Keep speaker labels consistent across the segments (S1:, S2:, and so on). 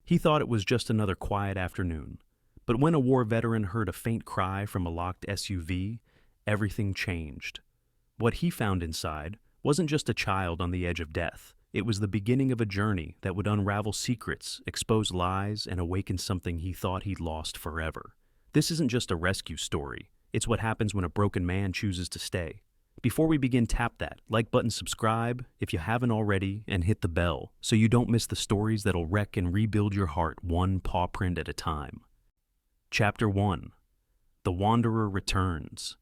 S1: He thought it was just another quiet afternoon. But when a war veteran heard a faint cry from a locked SUV, everything changed. What he found inside wasn't just a child on the edge of death. It was the beginning of a journey that would unravel secrets, expose lies, and awaken something he thought he'd lost forever. This isn't just a rescue story. It's what happens when a broken man chooses to stay. Before we begin, tap that like button, subscribe if you haven't already, and hit the bell so you don't miss the stories that'll wreck and rebuild your heart one paw print at a time. Chapter 1. The Wanderer Returns.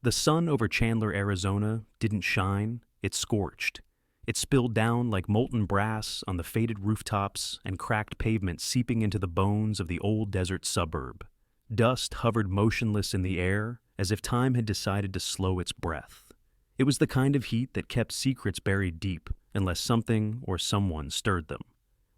S1: The sun over Chandler, Arizona didn't shine, it scorched. It spilled down like molten brass on the faded rooftops and cracked pavement, seeping into the bones of the old desert suburb. Dust hovered motionless in the air, as if time had decided to slow its breath. It was the kind of heat that kept secrets buried deep, unless something or someone stirred them.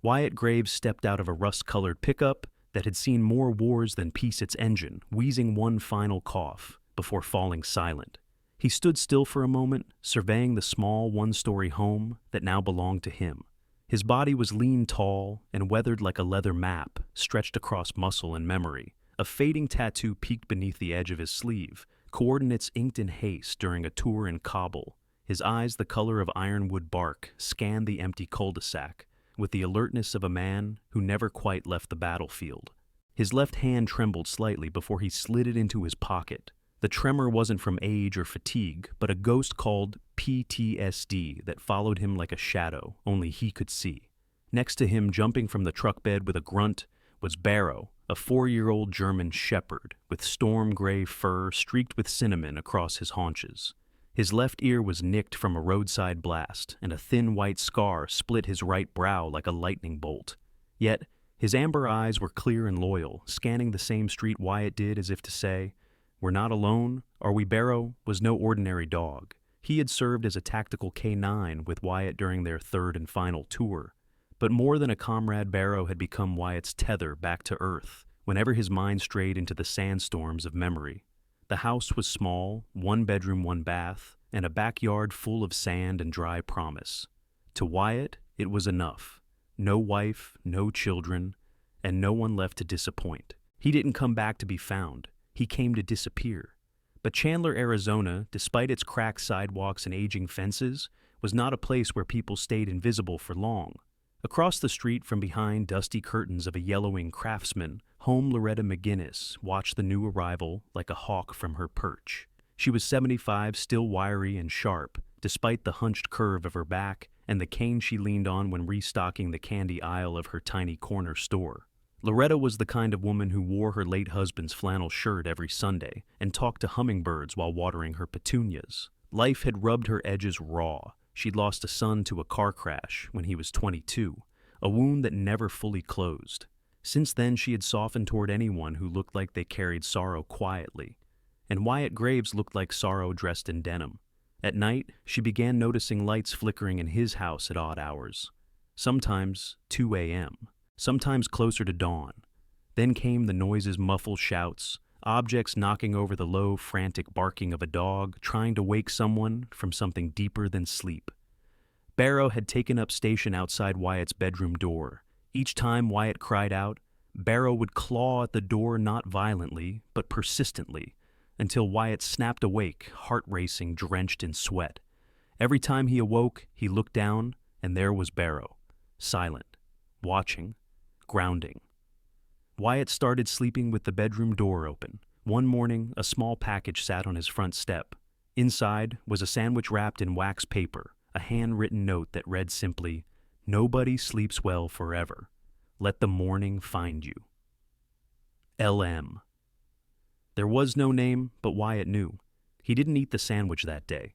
S1: Wyatt Graves stepped out of a rust-colored pickup that had seen more wars than peace its engine, wheezing one final cough before falling silent. He stood still for a moment, surveying the small one-story home that now belonged to him. His body was lean, tall, and weathered like a leather map stretched across muscle and memory. A fading tattoo peeked beneath the edge of his sleeve, coordinates inked in haste during a tour in Kabul. His eyes, the color of ironwood bark, scanned the empty cul-de-sac with the alertness of a man who never quite left the battlefield. His left hand trembled slightly before he slid it into his pocket. The tremor wasn't from age or fatigue, but a ghost called PTSD that followed him like a shadow only he could see. Next to him, jumping from the truck bed with a grunt, was Barrow, a 4-year-old German shepherd with storm gray fur streaked with cinnamon across his haunches. His left ear was nicked from a roadside blast, and a thin white scar split his right brow like a lightning bolt. Yet, his amber eyes were clear and loyal, scanning the same street Wyatt did as if to say, "We're not alone, are we?" Barrow was no ordinary dog. He had served as a tactical K-9 with Wyatt during their third and final tour. But more than a comrade, Barrow had become Wyatt's tether back to earth whenever his mind strayed into the sandstorms of memory. The house was small, 1 bedroom, 1 bath, and a backyard full of sand and dry promise. To Wyatt, it was enough. No wife, no children, and no one left to disappoint. He didn't come back to be found. He came to disappear. But Chandler, Arizona, despite its cracked sidewalks and aging fences, was not a place where people stayed invisible for long. Across the street from behind dusty curtains of a yellowing Craftsman, home Loretta McGinnis watched the new arrival like a hawk from her perch. She was 75, still wiry and sharp, despite the hunched curve of her back and the cane she leaned on when restocking the candy aisle of her tiny corner store. Loretta was the kind of woman who wore her late husband's flannel shirt every Sunday and talked to hummingbirds while watering her petunias. Life had rubbed her edges raw. She'd lost a son to a car crash when he was 22, a wound that never fully closed. Since then, she had softened toward anyone who looked like they carried sorrow quietly. And Wyatt Graves looked like sorrow dressed in denim. At night, she began noticing lights flickering in his house at odd hours. Sometimes 2 a.m., sometimes closer to dawn. Then came the noises, muffled shouts, objects knocking over the low, frantic barking of a dog trying to wake someone from something deeper than sleep. Barrow had taken up station outside Wyatt's bedroom door. Each time Wyatt cried out, Barrow would claw at the door not violently, but persistently, until Wyatt snapped awake, heart racing, drenched in sweat. Every time he awoke, he looked down, and there was Barrow, silent, watching, grounding. Wyatt started sleeping with the bedroom door open. One morning, a small package sat on his front step. Inside was a sandwich wrapped in wax paper, a handwritten note that read simply, "Nobody sleeps well forever. Let the morning find you. LM." There was no name, but Wyatt knew. He didn't eat the sandwich that day,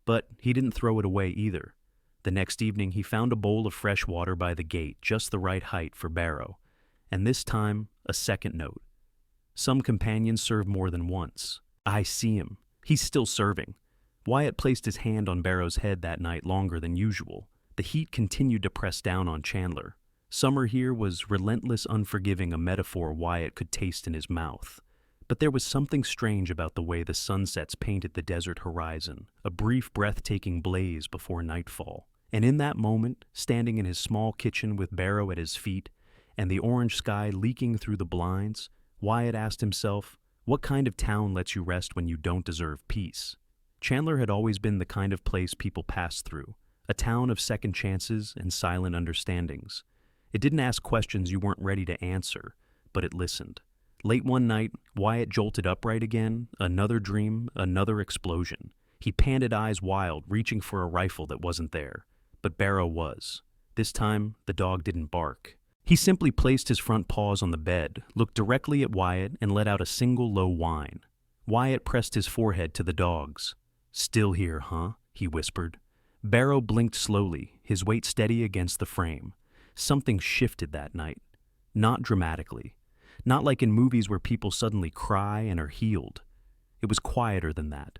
S1: but he didn't throw it away either. The next evening, he found a bowl of fresh water by the gate, just the right height for Barrow. And this time, a second note. Some companions serve more than once. I see him. He's still serving. Wyatt placed his hand on Barrow's head that night longer than usual. The heat continued to press down on Chandler. Summer here was relentless, unforgiving, a metaphor Wyatt could taste in his mouth. But there was something strange about the way the sunsets painted the desert horizon, a brief, breathtaking blaze before nightfall. And in that moment, standing in his small kitchen with Barrow at his feet, and the orange sky leaking through the blinds, Wyatt asked himself, what kind of town lets you rest when you don't deserve peace? Chandler had always been the kind of place people passed through, a town of second chances and silent understandings. It didn't ask questions you weren't ready to answer, but it listened. Late one night, Wyatt jolted upright again, another dream, another explosion. He panted, eyes wild, reaching for a rifle that wasn't there. But Barrow was. This time, the dog didn't bark. He simply placed his front paws on the bed, looked directly at Wyatt, and let out a single low whine. Wyatt pressed his forehead to the dog's. "Still here, huh?" he whispered. Barrow blinked slowly, his weight steady against the frame. Something shifted that night. Not dramatically. Not like in movies where people suddenly cry and are healed. It was quieter than that.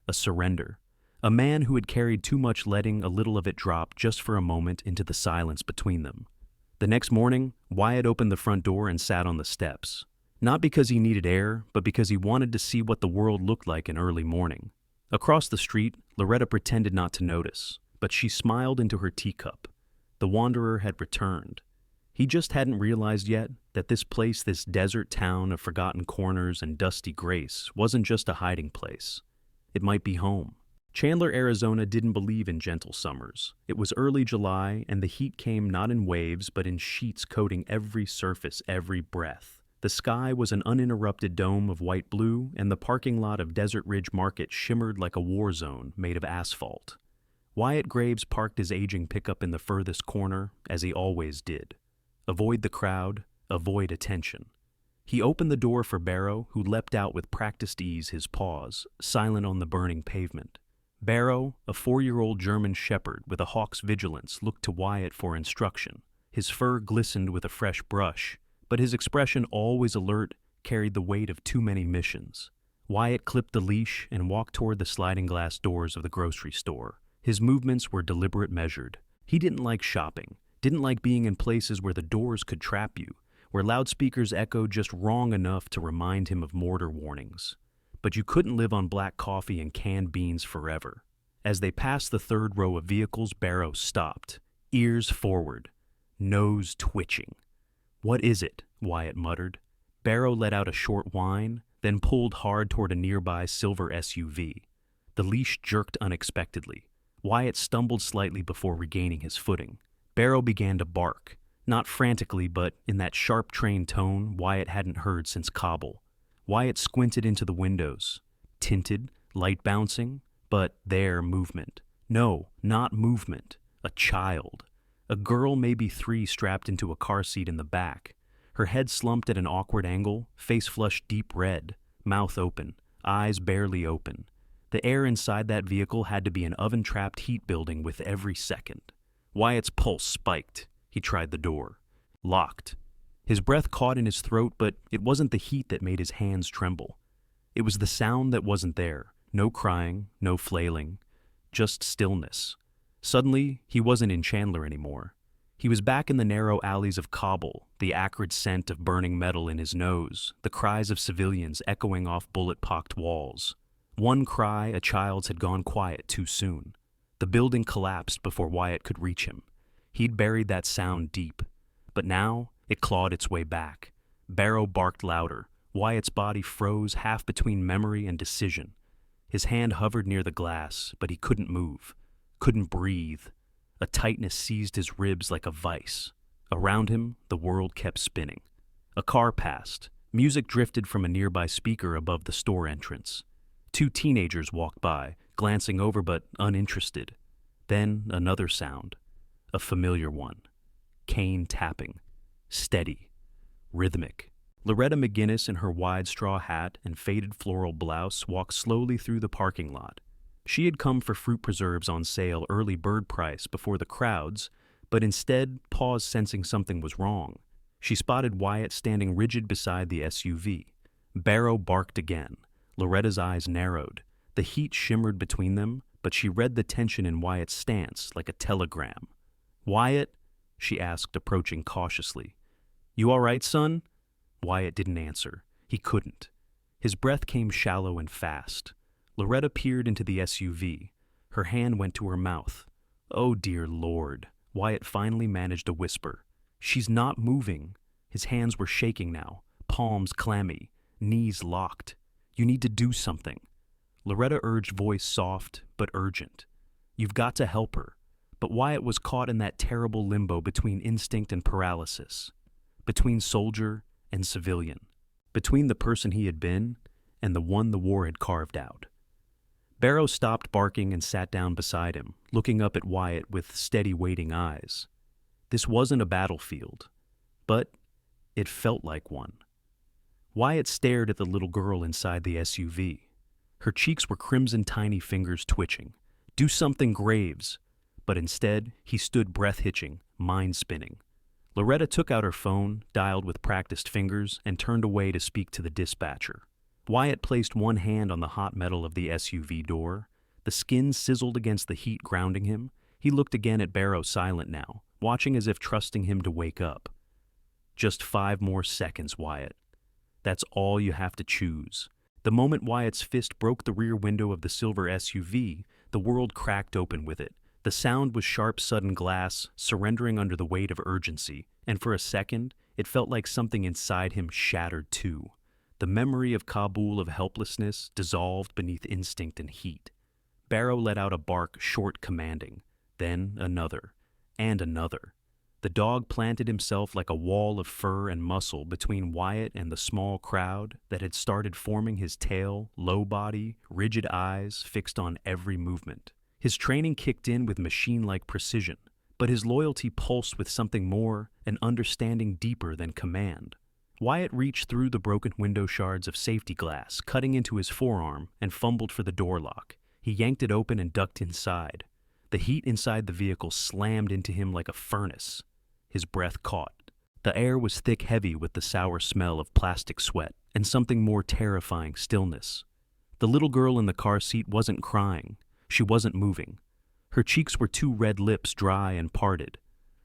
S1: A surrender. A man who had carried too much letting a little of it drop just for a moment into the silence between them. The next morning, Wyatt opened the front door and sat on the steps. Not because he needed air, but because he wanted to see what the world looked like in early morning. Across the street, Loretta pretended not to notice, but she smiled into her teacup. The wanderer had returned. He just hadn't realized yet that this place, this desert town of forgotten corners and dusty grace, wasn't just a hiding place. It might be home. Chandler, Arizona didn't believe in gentle summers. It was early July, and the heat came not in waves, but in sheets coating every surface, every breath. The sky was an uninterrupted dome of white blue, and the parking lot of Desert Ridge Market shimmered like a war zone made of asphalt. Wyatt Graves parked his aging pickup in the furthest corner, as he always did. Avoid the crowd, avoid attention. He opened the door for Barrow, who leapt out with practiced ease, his paws silent on the burning pavement. Barrow, a 4-year-old German shepherd with a hawk's vigilance, looked to Wyatt for instruction. His fur glistened with a fresh brush, but his expression, always alert, carried the weight of too many missions. Wyatt clipped the leash and walked toward the sliding glass doors of the grocery store. His movements were deliberate, measured. He didn't like shopping, didn't like being in places where the doors could trap you, where loudspeakers echoed just wrong enough to remind him of mortar warnings. But you couldn't live on black coffee and canned beans forever. As they passed the third row of vehicles, Barrow stopped, ears forward, nose twitching. "What is it?" Wyatt muttered. Barrow let out a short whine, then pulled hard toward a nearby silver SUV. The leash jerked unexpectedly. Wyatt stumbled slightly before regaining his footing. Barrow began to bark, not frantically, but in that sharp, trained tone Wyatt hadn't heard since Kabul. Wyatt squinted into the windows. Tinted, light bouncing, but there, movement. No, not movement. A child. A girl, maybe 3, strapped into a car seat in the back. Her head slumped at an awkward angle, face flushed deep red, mouth open, eyes barely open. The air inside that vehicle had to be an oven-trapped heat building with every second. Wyatt's pulse spiked. He tried the door. Locked. His breath caught in his throat, but it wasn't the heat that made his hands tremble. It was the sound that wasn't there. No crying, no flailing, just stillness. Suddenly, he wasn't in Chandler anymore. He was back in the narrow alleys of Kabul, the acrid scent of burning metal in his nose, the cries of civilians echoing off bullet-pocked walls. One cry, a child's, had gone quiet too soon. The building collapsed before Wyatt could reach him. He'd buried that sound deep. But now, it clawed its way back. Barrow barked louder. Wyatt's body froze half between memory and decision. His hand hovered near the glass, but he couldn't move, couldn't breathe. A tightness seized his ribs like a vice. Around him, the world kept spinning. A car passed. Music drifted from a nearby speaker above the store entrance. 2 teenagers walked by, glancing over but uninterested. Then another sound. A familiar one. Cane tapping. Steady. Rhythmic. Loretta McGinnis, in her wide straw hat and faded floral blouse, walked slowly through the parking lot. She had come for fruit preserves on sale early bird price before the crowds, but instead paused, sensing something was wrong. She spotted Wyatt standing rigid beside the SUV. Barrow barked again. Loretta's eyes narrowed. The heat shimmered between them, but she read the tension in Wyatt's stance like a telegram. "Wyatt?" she asked, approaching cautiously. "You all right, son?" Wyatt didn't answer. He couldn't. His breath came shallow and fast. Loretta peered into the SUV. Her hand went to her mouth. "Oh, dear Lord," Wyatt finally managed to whisper. "She's not moving." His hands were shaking now, palms clammy, knees locked. "You need to do something." Loretta urged, voice soft but urgent. "You've got to help her." But Wyatt was caught in that terrible limbo between instinct and paralysis, between soldier and civilian, between the person he had been and the one the war had carved out. Barrow stopped barking and sat down beside him, looking up at Wyatt with steady, waiting eyes. This wasn't a battlefield, but it felt like one. Wyatt stared at the little girl inside the SUV. Her cheeks were crimson, tiny fingers twitching. "Do something, Graves." But instead, he stood breath-hitching, mind-spinning. Loretta took out her phone, dialed with practiced fingers, and turned away to speak to the dispatcher. Wyatt placed one hand on the hot metal of the SUV door. The skin sizzled against the heat grounding him. He looked again at Barrow, silent now, watching as if trusting him to wake up. "Just 5 more seconds, Wyatt. That's all you have to choose." The moment Wyatt's fist broke the rear window of the silver SUV, the world cracked open with it. The sound was sharp, sudden glass, surrendering under the weight of urgency, and for a second, it felt like something inside him shattered too. The memory of Kabul of helplessness dissolved beneath instinct and heat. Barrow let out a bark, short, commanding, then another, and another. The dog planted himself like a wall of fur and muscle between Wyatt and the small crowd that had started forming, his tail, low body, rigid eyes fixed on every movement. His training kicked in with machine-like precision, but his loyalty pulsed with something more, an understanding deeper than command. Wyatt reached through the broken window shards of safety glass, cutting into his forearm, and fumbled for the door lock. He yanked it open and ducked inside. The heat inside the vehicle slammed into him like a furnace. His breath caught. The air was thick, heavy with the sour smell of plastic sweat, and something more terrifying, stillness. The little girl in the car seat wasn't crying. She wasn't moving. Her cheeks were 2 red lips, dry and parted.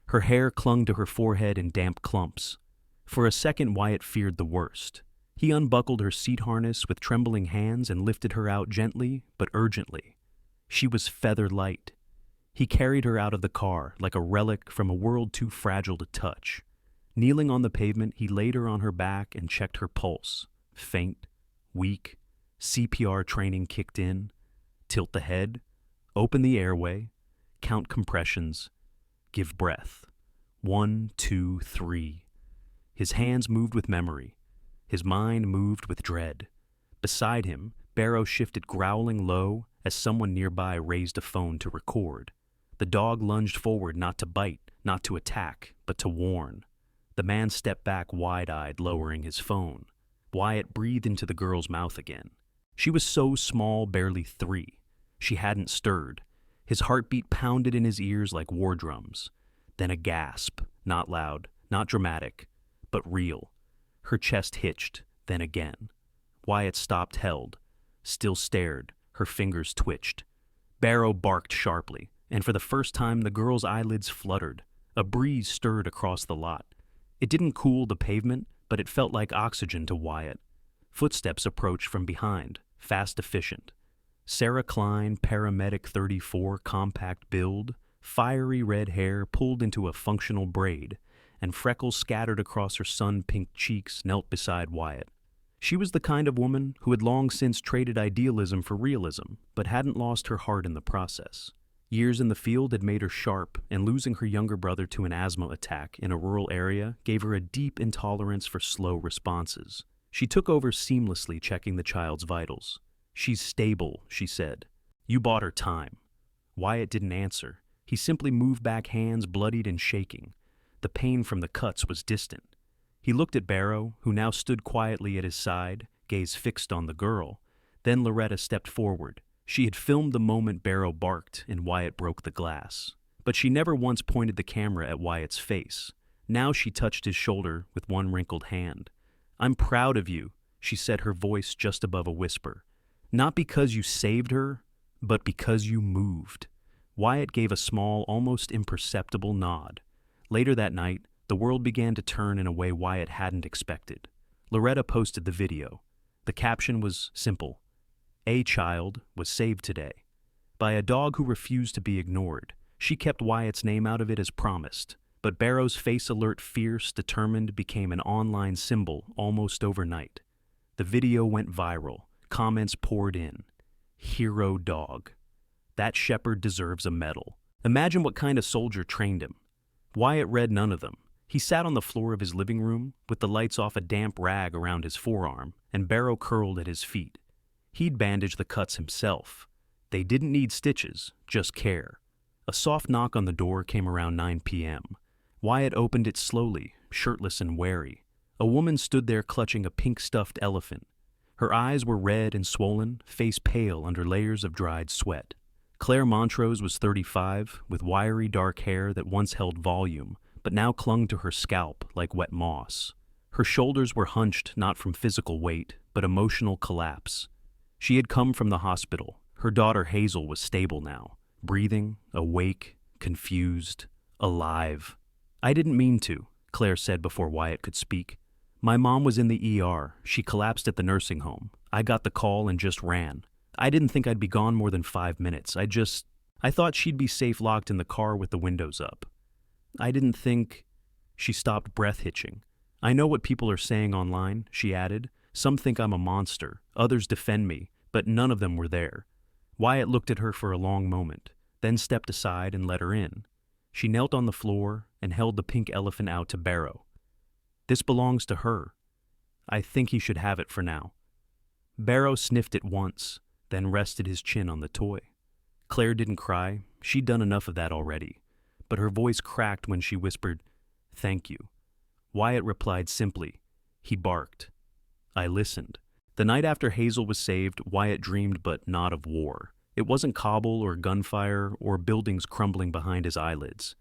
S1: Her hair clung to her forehead in damp clumps. For a second, Wyatt feared the worst. He unbuckled her seat harness with trembling hands and lifted her out gently but urgently. She was feather light. He carried her out of the car like a relic from a world too fragile to touch. Kneeling on the pavement, he laid her on her back and checked her pulse. Faint, weak, CPR training kicked in. Tilt the head, open the airway, count compressions, give breath. 1, 2, 3. His hands moved with memory. His mind moved with dread. Beside him, Barrow shifted, growling low as someone nearby raised a phone to record. The dog lunged forward, not to bite, not to attack, but to warn. The man stepped back, wide-eyed, lowering his phone. Wyatt breathed into the girl's mouth again. She was so small, barely 3. She hadn't stirred. His heartbeat pounded in his ears like war drums. Then a gasp, not loud, not dramatic, but real. Her chest hitched, then again. Wyatt stopped, held, still stared. Her fingers twitched. Barrow barked sharply, and for the first time the girl's eyelids fluttered. A breeze stirred across the lot. It didn't cool the pavement, but it felt like oxygen to Wyatt. Footsteps approached from behind, fast, efficient. Sarah Klein, paramedic 34, compact build, fiery red hair pulled into a functional braid, and freckles scattered across her sun-pink cheeks, knelt beside Wyatt. She was the kind of woman who had long since traded idealism for realism, but hadn't lost her heart in the process. Years in the field had made her sharp, and losing her younger brother to an asthma attack in a rural area gave her a deep intolerance for slow responses. She took over seamlessly, checking the child's vitals. "She's stable," she said. "You bought her time." Wyatt didn't answer. He simply moved back, hands bloodied and shaking. The pain from the cuts was distant. He looked at Barrow, who now stood quietly at his side, gaze fixed on the girl. Then Loretta stepped forward. She had filmed the moment Barrow barked and Wyatt broke the glass. But she never once pointed the camera at Wyatt's face. Now she touched his shoulder with one wrinkled hand. "I'm proud of you," she said, her voice just above a whisper. "Not because you saved her, but because you moved." Wyatt gave a small, almost imperceptible nod. Later that night, the world began to turn in a way Wyatt hadn't expected. Loretta posted the video. The caption was simple. "A child was saved today by a dog who refused to be ignored." She kept Wyatt's name out of it as promised, But Barrow's face alert, fierce, determined, became an online symbol almost overnight. The video went viral. Comments poured in. Hero dog. That shepherd deserves a medal. Imagine what kind of soldier trained him. Wyatt read none of them. He sat on the floor of his living room, with the lights off, a damp rag around his forearm, and Barrow curled at his feet. He'd bandaged the cuts himself. They didn't need stitches, just care. A soft knock on the door came around 9 p.m. Wyatt opened it slowly, shirtless and wary. A woman stood there clutching a pink stuffed elephant. Her eyes were red and swollen, face pale under layers of dried sweat. Claire Montrose was 35, with wiry dark hair that once held volume, but now clung to her scalp like wet moss. Her shoulders were hunched not from physical weight, but emotional collapse. She had come from the hospital. Her daughter Hazel was stable now, breathing, awake, confused, alive. "I didn't mean to," Claire said before Wyatt could speak. "My mom was in the ER. She collapsed at the nursing home. I got the call and just ran. I didn't think I'd be gone more than 5 minutes. I thought she'd be safe locked in the car with the windows up. I didn't think—" She stopped, breath hitching. "I know what people are saying online," she added. "Some think I'm a monster. Others defend me, but none of them were there." Wyatt looked at her for a long moment, then stepped aside and let her in. She knelt on the floor and held the pink elephant out to Barrow. "This belongs to her. I think he should have it for now." Barrow sniffed it once, then rested his chin on the toy. Claire didn't cry. She'd done enough of that already. But her voice cracked when she whispered, "Thank you." Wyatt replied simply. He barked. I listened. The night after Hazel was saved, Wyatt dreamed, but not of war. It wasn't Kabul or gunfire or buildings crumbling behind his eyelids.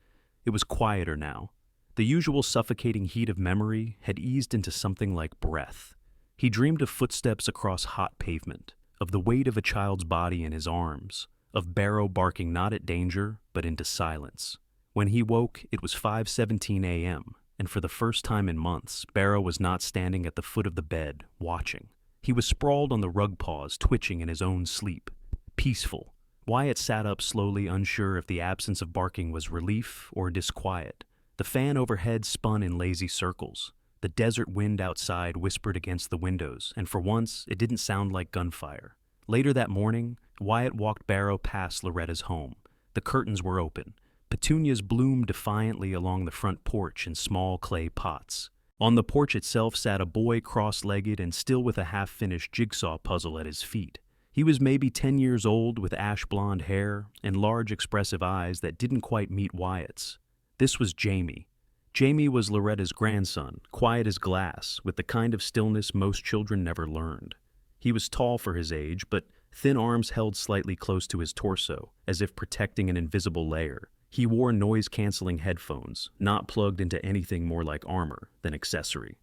S1: It was quieter now. The usual suffocating heat of memory had eased into something like breath. He dreamed of footsteps across hot pavement, of the weight of a child's body in his arms, of Barrow barking not at danger, but into silence. When he woke, it was 5:17 a.m., and for the first time in months, Barrow was not standing at the foot of the bed, watching. He was sprawled on the rug paws, twitching in his own sleep. Peaceful. Wyatt sat up slowly, unsure if the absence of barking was relief or disquiet. The fan overhead spun in lazy circles. The desert wind outside whispered against the windows, and for once, it didn't sound like gunfire. Later that morning, Wyatt walked Barrow past Loretta's home. The curtains were open. Petunias bloomed defiantly along the front porch in small clay pots. On the porch itself sat a boy cross-legged and still with a half-finished jigsaw puzzle at his feet. He was maybe 10 years old, with ash-blonde hair and large expressive eyes that didn't quite meet Wyatt's. This was Jamie. Jamie was Loretta's grandson, quiet as glass, with the kind of stillness most children never learned. He was tall for his age, but thin arms held slightly close to his torso, as if protecting an invisible layer. He wore noise-canceling headphones, not plugged into anything more like armor than accessory.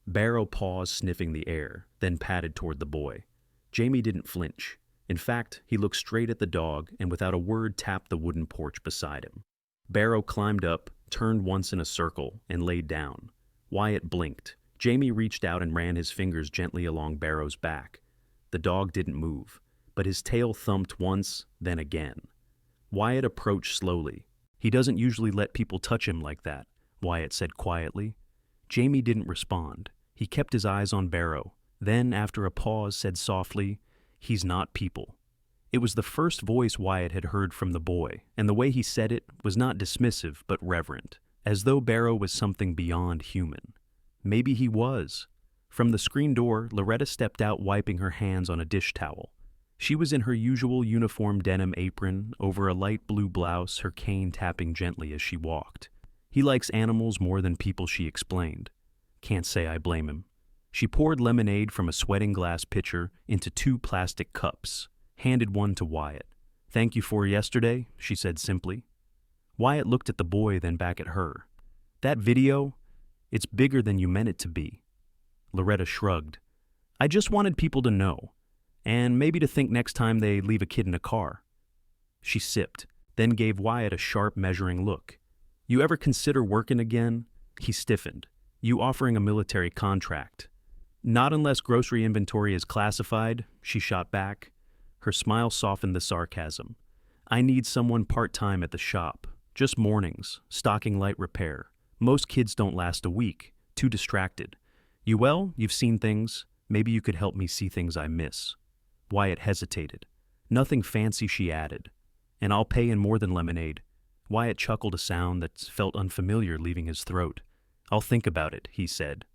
S1: Barrow paused, sniffing the air, then padded toward the boy. Jamie didn't flinch. In fact, he looked straight at the dog and without a word tapped the wooden porch beside him. Barrow climbed up, turned once in a circle, and laid down. Wyatt blinked. Jamie reached out and ran his fingers gently along Barrow's back. The dog didn't move, but his tail thumped once, then again. Wyatt approached slowly. "He doesn't usually let people touch him like that," Wyatt said quietly. Jamie didn't respond. He kept his eyes on Barrow, then, after a pause, said softly, "He's not people." It was the first voice Wyatt had heard from the boy, and the way he said it was not dismissive but reverent, as though Barrow was something beyond human. Maybe he was. From the screen door, Loretta stepped out, wiping her hands on a dish towel. She was in her usual uniform denim apron, over a light blue blouse, her cane tapping gently as she walked. "He likes animals more than people," she explained. "Can't say I blame him." She poured lemonade from a sweating glass pitcher into 2 plastic cups, handed one to Wyatt. "Thank you for yesterday," she said simply. Wyatt looked at the boy, then back at her. "That video, it's bigger than you meant it to be." Loretta shrugged. "I just wanted people to know, and maybe to think next time they leave a kid in a car." She sipped, then gave Wyatt a sharp, measuring look. "You ever consider working again?" He stiffened. "You offering a military contract?" "Not unless grocery inventory is classified," she shot back. Her smile softened the sarcasm. "I need someone part-time at the shop. Just mornings, stocking light repair. Most kids don't last a week, too distracted. You've seen things. Maybe you could help me see things I miss. Wyatt hesitated. Nothing fancy, she added. And I'll pay in more than lemonade. Wyatt chuckled, a sound that felt unfamiliar leaving his throat. I'll think about it, he said.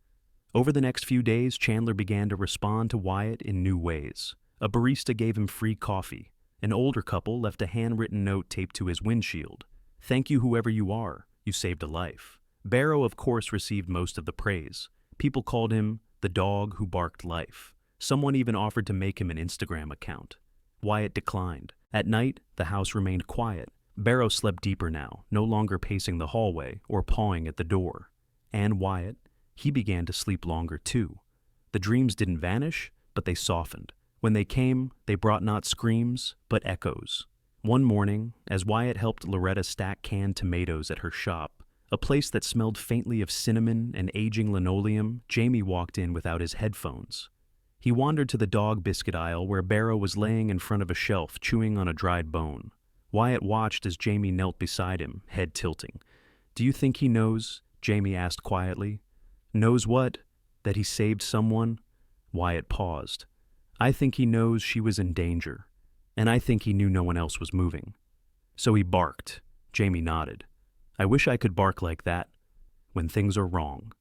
S1: Over the next few days, Chandler began to respond to Wyatt in new ways. A barista gave him free coffee. An older couple left a handwritten note taped to his windshield. Thank you, whoever you are. You saved a life. Barrow, of course, received most of the praise. People called him the dog who barked life. Someone even offered to make him an Instagram account. Wyatt declined. At night, the house remained quiet. Barrow slept deeper now, no longer pacing the hallway or pawing at the door. And Wyatt, he began to sleep longer too. The dreams didn't vanish, but they softened. When they came, they brought not screams, but echoes. One morning, as Wyatt helped Loretta stack canned tomatoes at her shop, a place that smelled faintly of cinnamon and aging linoleum, Jamie walked in without his headphones. He wandered to the dog biscuit aisle where Barrow was laying in front of a shelf chewing on a dried bone. Wyatt watched as Jamie knelt beside him, head tilting. Do you think he knows? Jamie asked quietly. Knows what? That he saved someone? Wyatt paused. I think he knows she was in danger, and I think he knew no one else was moving. So he barked. Jamie nodded. I wish I could bark like that when things are wrong.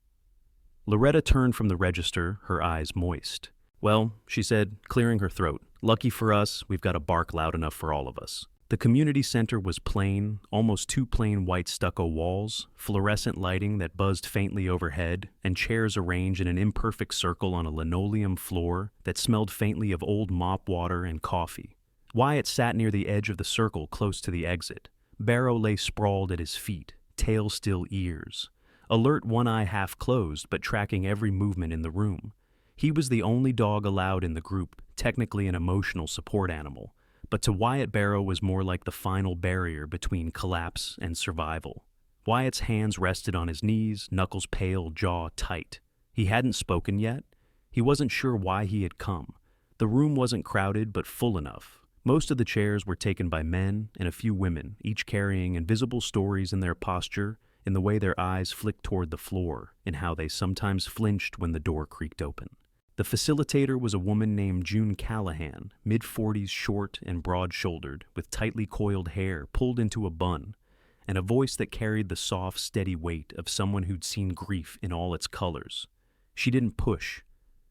S1: Loretta turned from the register, her eyes moist. Well, she said, clearing her throat, lucky for us, we've got a bark loud enough for all of us. The community center was plain, almost too plain white stucco walls, fluorescent lighting that buzzed faintly overhead, and chairs arranged in an imperfect circle on a linoleum floor that smelled faintly of old mop water and coffee. Wyatt sat near the edge of the circle close to the exit. Barrow lay sprawled at his feet, tail still ears. Alert, one eye half closed, but tracking every movement in the room. He was the only dog allowed in the group, technically an emotional support animal. But to Wyatt, Barrow was more like the final barrier between collapse and survival. Wyatt's hands rested on his knees, knuckles pale, jaw tight. He hadn't spoken yet. He wasn't sure why he had come. The room wasn't crowded, but full enough. Most of the chairs were taken by men and a few women, each carrying invisible stories in their posture, in the way their eyes flicked toward the floor, in how they sometimes flinched when the door creaked open. The facilitator was a woman named June Callahan, mid-40s, short and broad-shouldered, with tightly coiled hair pulled into a bun, and a voice that carried the soft, steady weight of someone who'd seen grief in all its colors. She didn't push.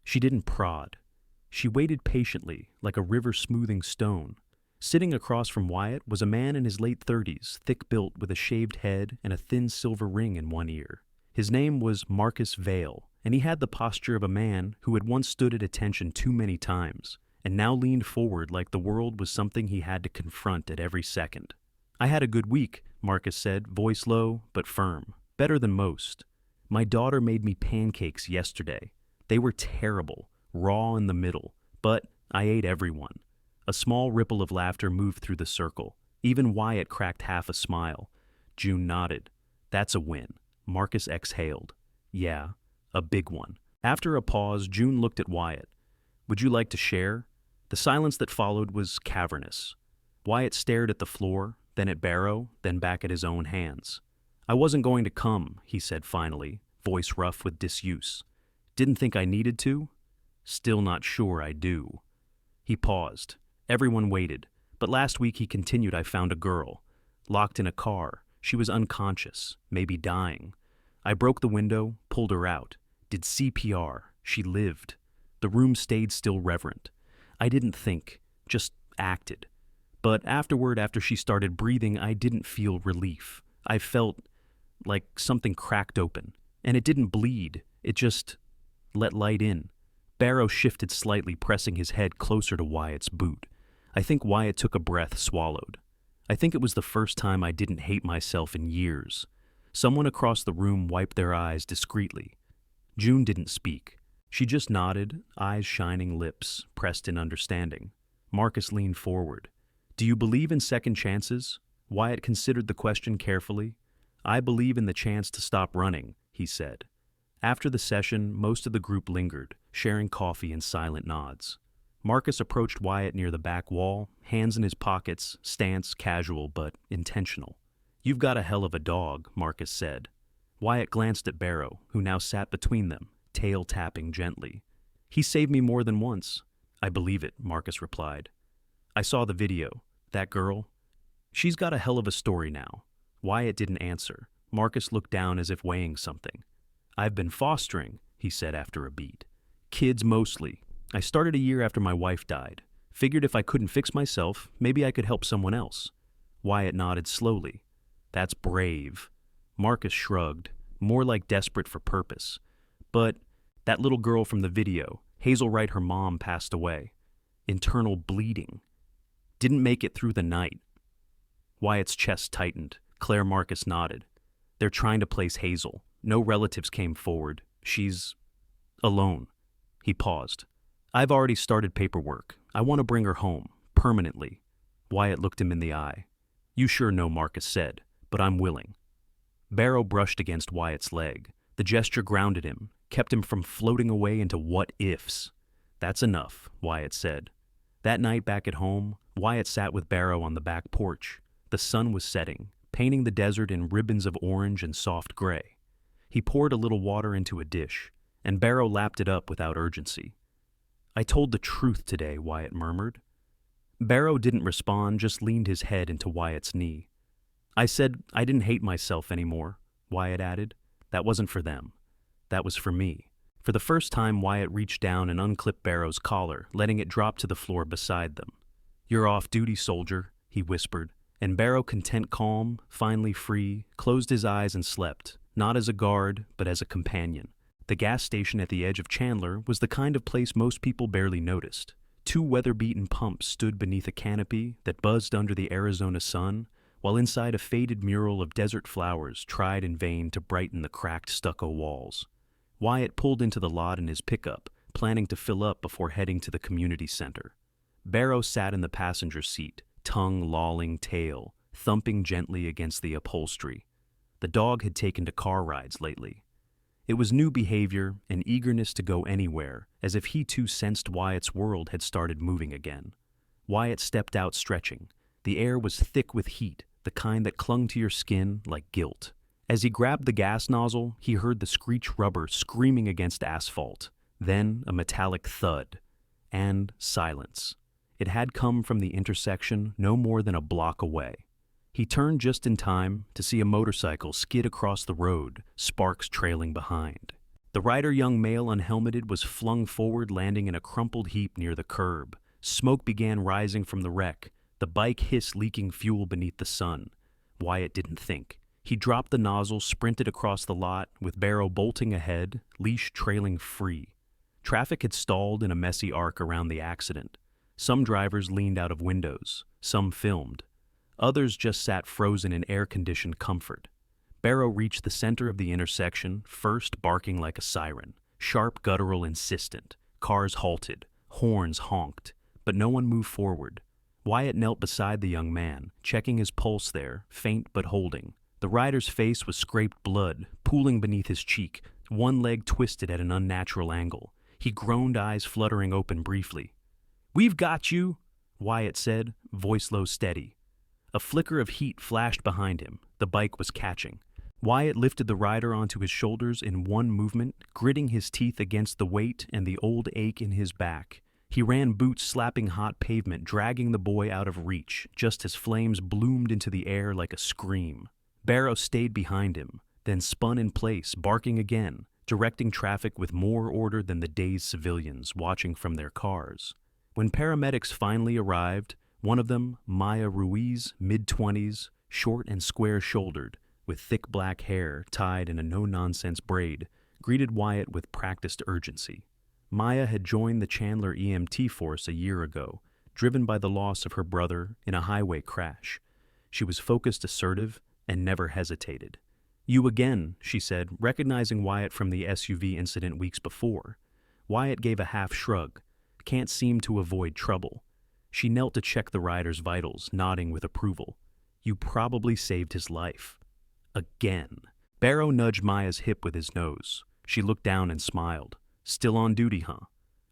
S1: She didn't prod. She waited patiently, like a river smoothing stone. Sitting across from Wyatt was a man in his late 30s, thick-built with a shaved head and a thin silver ring in one ear. His name was Marcus Vale, and he had the posture of a man who had once stood at attention too many times, and now leaned forward like the world was something he had to confront at every second. I had a good week, Marcus said, voice low but firm. Better than most. My daughter made me pancakes yesterday. They were terrible, raw in the middle, but I ate everyone. A small ripple of laughter moved through the circle. Even Wyatt cracked half a smile. June nodded. That's a win. Marcus exhaled. Yeah, a big one. After a pause, June looked at Wyatt. Would you like to share? The silence that followed was cavernous. Wyatt stared at the floor, then at Barrow, then back at his own hands. I wasn't going to come, he said finally, voice rough with disuse. Didn't think I needed to? Still not sure I do. He paused. Everyone waited. But last week he continued. I found a girl. Locked in a car. She was unconscious, maybe dying. I broke the window, pulled her out. Did CPR. She lived. The room stayed still reverent. I didn't think, just acted. But afterward, after she started breathing, I didn't feel relief. I felt like something cracked open. And it didn't bleed. It just let light in. Barrow shifted slightly, pressing his head closer to Wyatt's boot. I think Wyatt took a breath, swallowed. I think it was the first time I didn't hate myself in years. Someone across the room wiped their eyes discreetly. June didn't speak. She just nodded, eyes shining, lips pressed in understanding. Marcus leaned forward. Do you believe in second chances? Wyatt considered the question carefully. I believe in the chance to stop running, he said. After the session, most of the group lingered, sharing coffee and silent nods. Marcus approached Wyatt near the back wall, hands in his pockets, stance casual but intentional. "You've got a hell of a dog," Marcus said. Wyatt glanced at Barrow, who now sat between them, tail tapping gently. "He saved me more than once." "I believe it," Marcus replied. "I saw the video. That girl, she's got a hell of a story now." Wyatt didn't answer. Marcus looked down as if weighing something. "I've been fostering," he said after a beat. "Kids mostly. I started a year after my wife died. Figured if I couldn't fix myself, maybe I could help someone else." Wyatt nodded slowly. "That's brave." Marcus shrugged, more like desperate for purpose. "But that little girl from the video, Hazel Wright, her mom passed away. Internal bleeding. Didn't make it through the night." Wyatt's chest tightened. Claire Marcus nodded. "They're trying to place Hazel. No relatives came forward. She's alone." He paused. "I've already started paperwork. I want to bring her home, permanently." Wyatt looked him in the eye. "You sure know," Marcus said, "but I'm willing." Barrow brushed against Wyatt's leg. The gesture grounded him, kept him from floating away into what-ifs. "That's enough," Wyatt said. That night back at home, Wyatt sat with Barrow on the back porch. The sun was setting, painting the desert in ribbons of orange and soft gray. He poured a little water into a dish, and Barrow lapped it up without urgency. "I told the truth today," Wyatt murmured. Barrow didn't respond, just leaned his head into Wyatt's knee. "I said I didn't hate myself anymore," Wyatt added. "That wasn't for them. That was for me." For the first time, Wyatt reached down and unclipped Barrow's collar, letting it drop to the floor beside them. "You're off duty, soldier," he whispered, and Barrow, content, calm, finally free, closed his eyes and slept, not as a guard, but as a companion. The gas station at the edge of Chandler was the kind of place most people barely noticed. 2 weather-beaten pumps stood beneath a canopy that buzzed under the Arizona sun, while inside a faded mural of desert flowers tried in vain to brighten the cracked stucco walls. Wyatt pulled into the lot in his pickup, planning to fill up before heading to the community center. Barrow sat in the passenger seat, tongue lolling, tail thumping gently against the upholstery. The dog had taken to car rides lately. It was new behavior, an eagerness to go anywhere, as if he too sensed Wyatt's world had started moving again. Wyatt stepped out stretching. The air was thick with heat, the kind that clung to your skin like guilt. As he grabbed the gas nozzle, he heard the screech rubber screaming against asphalt, then a metallic thud, and silence. It had come from the intersection no more than a block away. He turned just in time to see a motorcycle skid across the road, sparks trailing behind. The rider, young male unhelmeted, was flung forward, landing in a crumpled heap near the curb. Smoke began rising from the wreck, the bike hissed, leaking fuel beneath the sun. Wyatt didn't think. He dropped the nozzle, sprinted across the lot, with Barrow bolting ahead, leash trailing free. Traffic had stalled in a messy arc around the accident. Some drivers leaned out of windows, some filmed. Others just sat frozen in air-conditioned comfort. Barrow reached the center of the intersection, first barking like a siren, sharp, guttural, insistent. Cars halted, horns honked, but no one moved forward. Wyatt knelt beside the young man, checking his pulse there, faint but holding. The rider's face was scraped blood, pooling beneath his cheek, one leg twisted at an unnatural angle. He groaned, eyes fluttering open briefly. "We've got you," Wyatt said, voice low, steady. A flicker of heat flashed behind him. The bike was catching. Wyatt lifted the rider onto his shoulders in one movement, gritting his teeth against the weight and the old ache in his back. He ran boots slapping hot pavement, dragging the boy out of reach, just as flames bloomed into the air like a scream. Barrow stayed behind him, then spun in place, barking again, directing traffic with more order than the dazed civilians watching from their cars. When paramedics finally arrived, one of them, Maya Ruiz, mid-20s, short and square-shouldered, with thick black hair tied in a no-nonsense braid, greeted Wyatt with practiced urgency. Maya had joined the Chandler EMT force a year ago, driven by the loss of her brother in a highway crash. She was focused, assertive, and never hesitated. "You again," she said, recognizing Wyatt from the SUV incident weeks before. Wyatt gave a half shrug. Can't seem to avoid trouble. She knelt to check the rider's vitals, nodding with approval. "You probably saved his life." Again. Barrow nudged Maya's hip with his nose. She looked down and smiled. "Still on duty, huh?"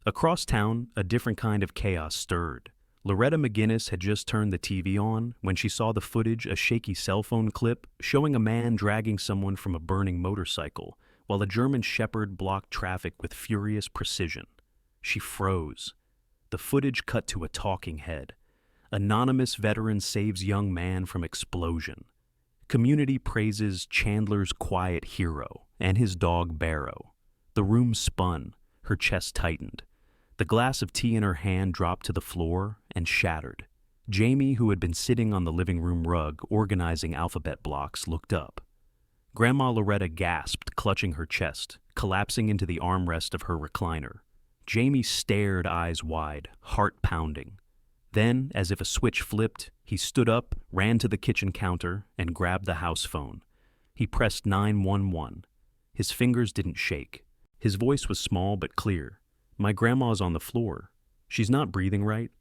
S1: Across town, a different kind of chaos stirred. Loretta McGinnis had just turned the TV on when she saw the footage, a shaky cell phone clip showing a man dragging someone from a burning motorcycle while a German shepherd blocked traffic with furious precision. She froze. The footage cut to a talking head. Anonymous veteran saves young man from explosion. Community praises Chandler's quiet hero and his dog Barrow. The room spun, her chest tightened. The glass of tea in her hand dropped to the floor and shattered. Jamie, who had been sitting on the living room rug organizing alphabet blocks, looked up. Grandma Loretta gasped, clutching her chest, collapsing into the armrest of her recliner. Jamie stared, eyes wide, heart pounding. Then, as if a switch flipped, he stood up, ran to the kitchen counter, and grabbed the house phone. He pressed 911. His fingers didn't shake. His voice was small but clear. "My grandma's on the floor. She's not breathing right."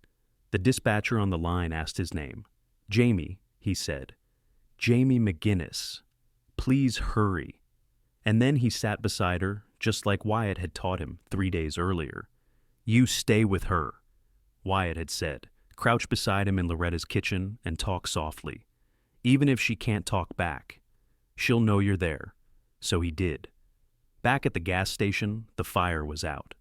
S1: The dispatcher on the line asked his name. "Jamie," he said. "Jamie McGinnis. Please hurry." And then he sat beside her, just like Wyatt had taught him 3 days earlier. "You stay with her," Wyatt had said. "Crouch beside him in Loretta's kitchen and talk softly. Even if she can't talk back, she'll know you're there." So he did. Back at the gas station, the fire was out.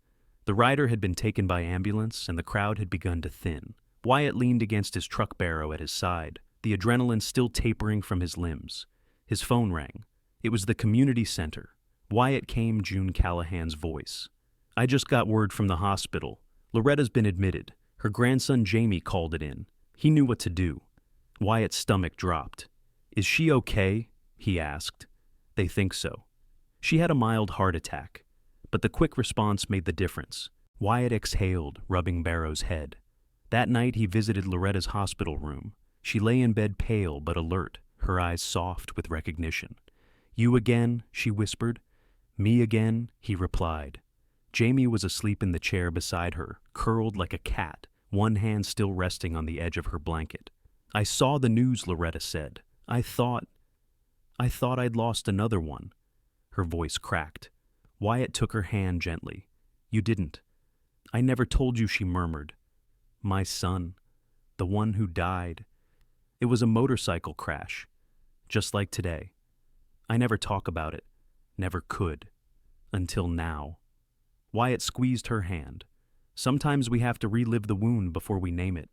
S1: The rider had been taken by ambulance, and the crowd had begun to thin. Wyatt leaned against his truck barrow at his side, the adrenaline still tapering from his limbs. His phone rang. It was the community center. Wyatt came June Callahan's voice. "I just got word from the hospital. Loretta's been admitted. Her grandson Jamie called it in. He knew what to do." Wyatt's stomach dropped. "Is she okay?" he asked. "They think so. She had a mild heart attack." But the quick response made the difference. Wyatt exhaled, rubbing Barrow's head. That night he visited Loretta's hospital room. She lay in bed pale but alert, her eyes soft with recognition. "You again?" she whispered. "Me again?" he replied. Jamie was asleep in the chair beside her, curled like a cat, one hand still resting on the edge of her blanket. "I saw the news," Loretta said. I thought I'd lost another one." Her voice cracked. Wyatt took her hand gently. "You didn't. I never told you," she murmured. "My son, the one who died. It was a motorcycle crash, just like today. I never talk about it, never could, until now." Wyatt squeezed her hand. "Sometimes we have to relive the wound before we name it."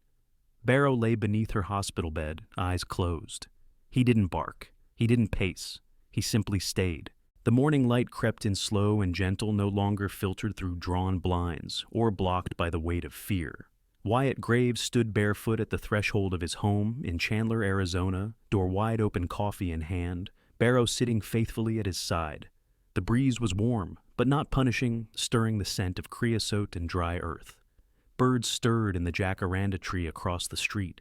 S1: Barrow lay beneath her hospital bed, eyes closed. He didn't bark. He didn't pace. He simply stayed. The morning light crept in slow and gentle, no longer filtered through drawn blinds or blocked by the weight of fear. Wyatt Graves stood barefoot at the threshold of his home in Chandler, Arizona, door wide open, coffee in hand, Barrow sitting faithfully at his side. The breeze was warm, but not punishing, stirring the scent of creosote and dry earth. Birds stirred in the jacaranda tree across the street.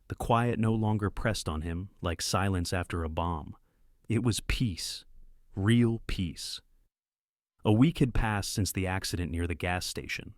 S1: The quiet no longer pressed on him like silence after a bomb. It was peace. Real peace. A week had passed since the accident near the gas station.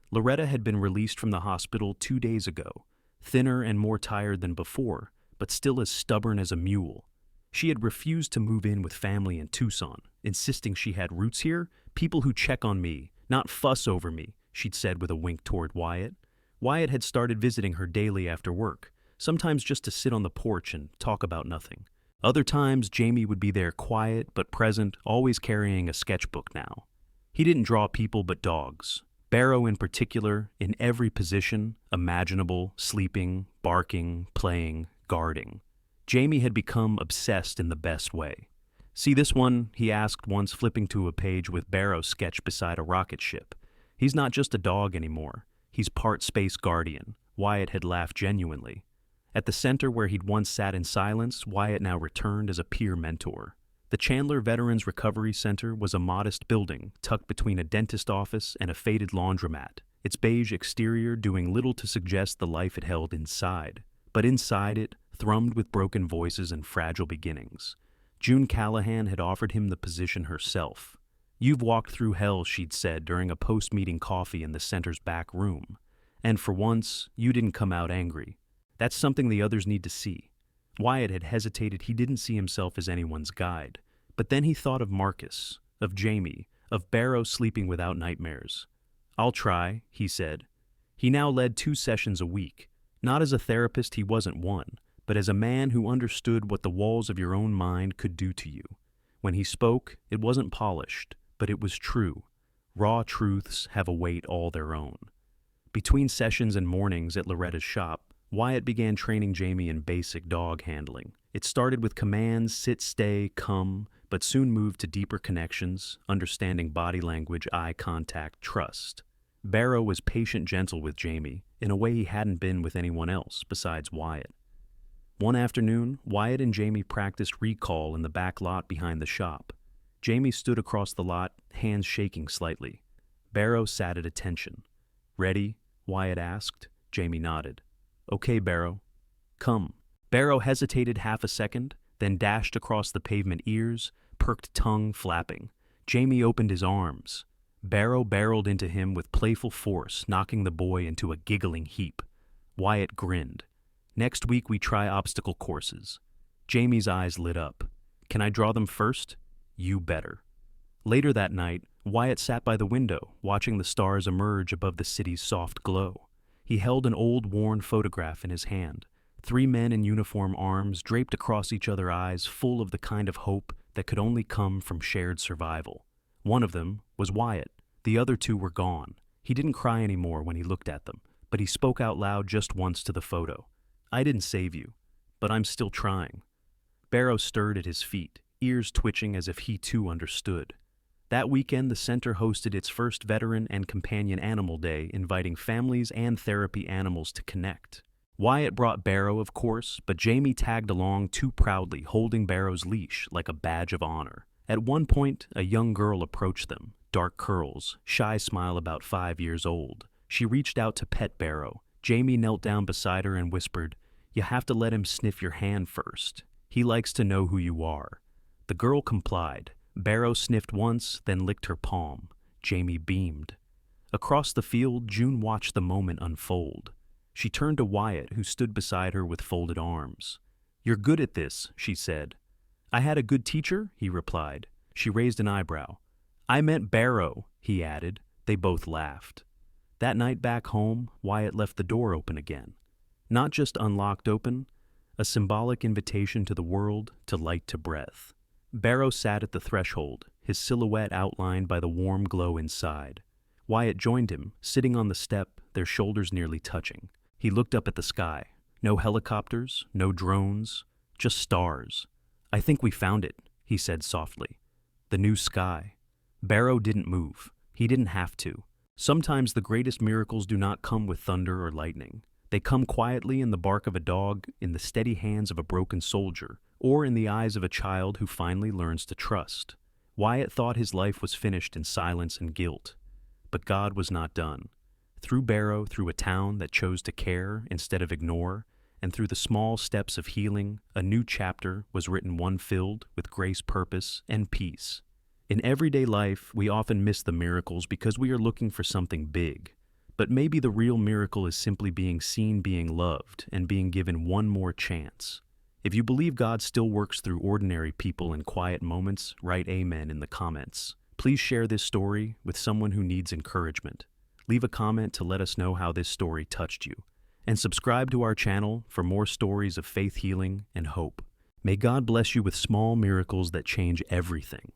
S1: Loretta had been released from the hospital 2 days ago, thinner and more tired than before, but still as stubborn as a mule. She had refused to move in with family in Tucson, insisting she had roots here, people who check on me, not fuss over me, she'd said with a wink toward Wyatt. Wyatt had started visiting her daily after work, sometimes just to sit on the porch and talk about nothing. Other times, Jamie would be there quiet but present, always carrying a sketchbook now. He didn't draw people but dogs. Barrow in particular, in every position, imaginable, sleeping, barking, playing, guarding. Jamie had become obsessed in the best way. "See this one?" he asked once, flipping to a page with Barrow's sketch beside a rocket ship. "He's not just a dog anymore. He's part space guardian." Wyatt had laughed genuinely. At the center where he'd once sat in silence, Wyatt now returned as a peer mentor. The Chandler Veterans Recovery Center was a modest building tucked between a dentist office and a faded laundromat, its beige exterior doing little to suggest the life it held inside. But inside it thrummed with broken voices and fragile beginnings. June Callahan had offered him the position herself. "You've walked through hell," she'd said during a post-meeting coffee in the center's back room. "And for once, you didn't come out angry. That's something the others need to see." Wyatt had hesitated. He didn't see himself as anyone's guide. But then he thought of Marcus, of Jamie, of Barrow sleeping without nightmares. "I'll try," he said. He now led 2 sessions a week. Not as a therapist, he wasn't one, but as a man who understood what the walls of your own mind could do to you. When he spoke, it wasn't polished, but it was true. Raw truths have a weight all their own. Between sessions and mornings at Loretta's shop, Wyatt began training Jamie in basic dog handling. It started with commands, sit, stay, come, but soon moved to deeper connections, understanding body language, eye contact, trust. Barrow was patient, gentle with Jamie, in a way he hadn't been with anyone else besides Wyatt. One afternoon, Wyatt and Jamie practiced recall in the back lot behind the shop. Jamie stood across the lot, hands shaking slightly. Barrow sat at attention. "Ready?" Wyatt asked. Jamie nodded. "Okay, Barrow. Come." Barrow hesitated half a second, then dashed across the pavement, ears, perked tongue flapping. Jamie opened his arms. Barrow barreled into him with playful force, knocking the boy into a giggling heap. Wyatt grinned. "Next week we try obstacle courses." Jamie's eyes lit up. "Can I draw them first?" "You better." Later that night, Wyatt sat by the window, watching the stars emerge above the city's soft glow. He held an old, worn photograph in his hand. 3 men in uniform, arms draped across each other's eyes, full of the kind of hope that could only come from shared survival. One of them was Wyatt. The other 2 were gone. He didn't cry anymore when he looked at them, but he spoke out loud just once to the photo. "I didn't save you, but I'm still trying." Barrow stirred at his feet, ears twitching as if he too understood. That weekend, the center hosted its first Veteran and Companion Animal Day, inviting families and therapy animals to connect. Wyatt brought Barrow, of course, but Jamie tagged along too proudly, holding Barrow's leash like a badge of honor. At one point, a young girl approached them, dark curls, shy smile, about 5 years old. She reached out to pet Barrow. Jamie knelt down beside her and whispered, "You have to let him sniff your hand first. He likes to know who you are." The girl complied. Barrow sniffed once, then licked her palm. Jamie beamed. Across the field, June watched the moment unfold. She turned to Wyatt, who stood beside her with folded arms. "You're good at this," she said. "I had a good teacher," he replied. She raised an eyebrow. "I meant Barrow," he added. They both laughed. That night back home, Wyatt left the door open again. Not just unlocked open, a symbolic invitation to the world, to light, to breath. Barrow sat at the threshold, his silhouette outlined by the warm glow inside. Wyatt joined him, sitting on the step, their shoulders nearly touching. He looked up at the sky. No helicopters, no drones, just stars. "I think we found it," he said softly. "The new sky." Barrow didn't move. He didn't have to. Sometimes the greatest miracles do not come with thunder or lightning. They come quietly in the bark of a dog, in the steady hands of a broken soldier, or in the eyes of a child who finally learns to trust. Wyatt thought his life was finished in silence and guilt. But God was not done. Through Barrow, through a town that chose to care instead of ignore, and through the small steps of healing, a new chapter was written, one filled with grace, purpose, and peace. In everyday life, we often miss the miracles because we are looking for something big. But maybe the real miracle is simply being seen, being loved, and being given one more chance. If you believe God still works through ordinary people in quiet moments, write amen in the comments. Please share this story with someone who needs encouragement. Leave a comment to let us know how this story touched you. And subscribe to our channel for more stories of faith, healing, and hope. May God bless you with small miracles that change everything.